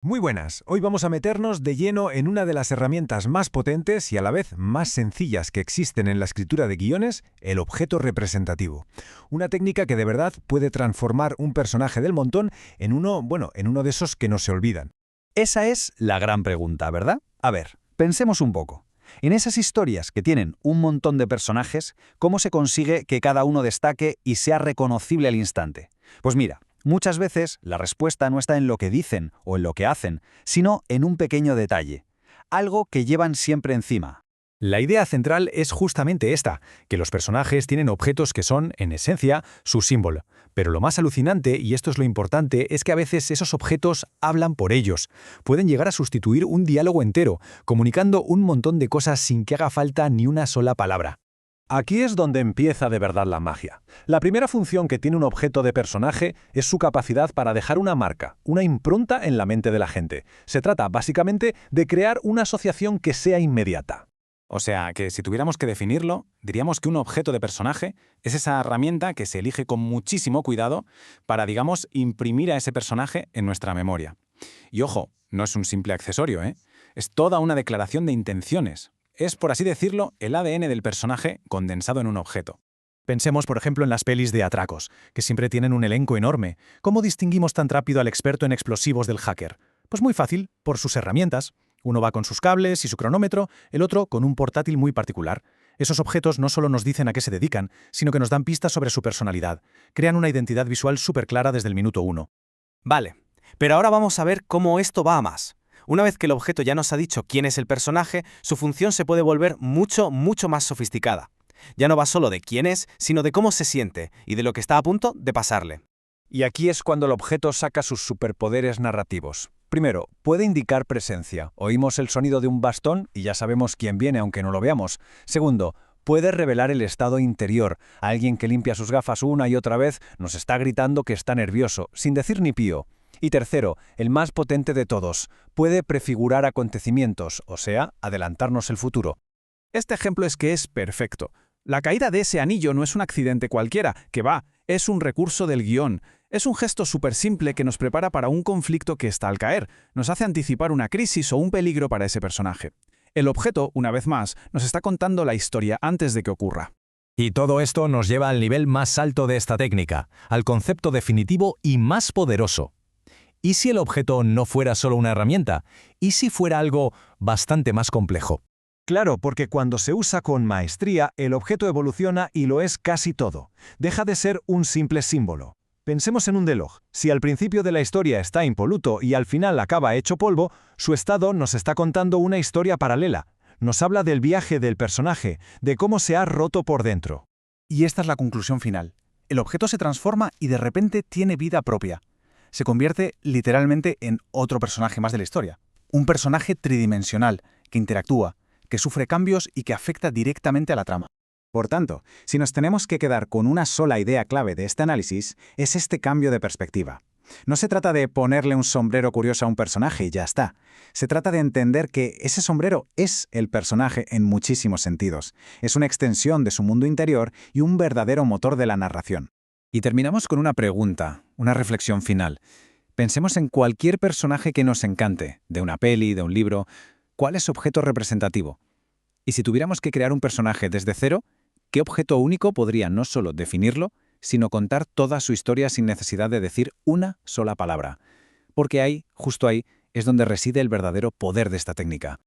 Muy buenas, hoy vamos a meternos de lleno en una de las herramientas más potentes y a la vez más sencillas que existen en la escritura de guiones, el objeto representativo. Una técnica que de verdad puede transformar un personaje del montón en uno de esos que no se olvidan. Esa es la gran pregunta, ¿verdad? A ver, pensemos un poco. En esas historias que tienen un montón de personajes, ¿cómo se consigue que cada uno destaque y sea reconocible al instante? Pues mira, muchas veces la respuesta no está en lo que dicen o en lo que hacen, sino en un pequeño detalle, algo que llevan siempre encima. La idea central es justamente esta, que los personajes tienen objetos que son, en esencia, su símbolo. Pero lo más alucinante, y esto es lo importante, es que a veces esos objetos hablan por ellos. Pueden llegar a sustituir un diálogo entero, comunicando un montón de cosas sin que haga falta ni una sola palabra. Aquí es donde empieza de verdad la magia. La primera función que tiene un objeto de personaje es su capacidad para dejar una marca, una impronta en la mente de la gente. Se trata, básicamente, de crear una asociación que sea inmediata. O sea, que si tuviéramos que definirlo, diríamos que un objeto de personaje es esa herramienta que se elige con muchísimo cuidado para, digamos, imprimir a ese personaje en nuestra memoria. Y ojo, no es un simple accesorio, ¿eh? Es toda una declaración de intenciones. Es, por así decirlo, el ADN del personaje condensado en un objeto. Pensemos, por ejemplo, en las pelis de atracos, que siempre tienen un elenco enorme. ¿Cómo distinguimos tan rápido al experto en explosivos del hacker? Pues muy fácil, por sus herramientas. Uno va con sus cables y su cronómetro, el otro con un portátil muy particular. Esos objetos no solo nos dicen a qué se dedican, sino que nos dan pistas sobre su personalidad. Crean una identidad visual súper clara desde el minuto uno. Vale, pero ahora vamos a ver cómo esto va a más. Una vez que el objeto ya nos ha dicho quién es el personaje, su función se puede volver mucho más sofisticada. Ya no va solo de quién es, sino de cómo se siente y de lo que está a punto de pasarle. Y aquí es cuando el objeto saca sus superpoderes narrativos. Primero, puede indicar presencia. Oímos el sonido de un bastón y ya sabemos quién viene aunque no lo veamos. Segundo, puede revelar el estado interior. Alguien que limpia sus gafas una y otra vez nos está gritando que está nervioso, sin decir ni pío. Y tercero, el más potente de todos, puede prefigurar acontecimientos, o sea, adelantarnos el futuro. Este ejemplo es perfecto. La caída de ese anillo no es un accidente cualquiera, que va, es un recurso del guión. Es un gesto súper simple que nos prepara para un conflicto que está al caer, nos hace anticipar una crisis o un peligro para ese personaje. El objeto, una vez más, nos está contando la historia antes de que ocurra. Y todo esto nos lleva al nivel más alto de esta técnica, al concepto definitivo y más poderoso. ¿Y si el objeto no fuera solo una herramienta? ¿Y si fuera algo bastante más complejo? Claro, porque cuando se usa con maestría, el objeto evoluciona y lo es casi todo. Deja de ser un simple símbolo. Pensemos en un reloj. Si al principio de la historia está impoluto y al final acaba hecho polvo, su estado nos está contando una historia paralela. Nos habla del viaje del personaje, de cómo se ha roto por dentro. Y esta es la conclusión final. El objeto se transforma y de repente tiene vida propia. Se convierte literalmente en otro personaje más de la historia. Un personaje tridimensional, que interactúa, que sufre cambios y que afecta directamente a la trama. Por tanto, si nos tenemos que quedar con una sola idea clave de este análisis, es este cambio de perspectiva. No se trata de ponerle un sombrero curioso a un personaje y ya está. Se trata de entender que ese sombrero es el personaje en muchísimos sentidos. Es una extensión de su mundo interior y un verdadero motor de la narración. Y terminamos con una pregunta, una reflexión final. Pensemos en cualquier personaje que nos encante, de una peli, de un libro. ¿Cuál es su objeto representativo? Y si tuviéramos que crear un personaje desde cero, ¿qué objeto único podría no solo definirlo, sino contar toda su historia sin necesidad de decir una sola palabra? Porque ahí, justo ahí, es donde reside el verdadero poder de esta técnica.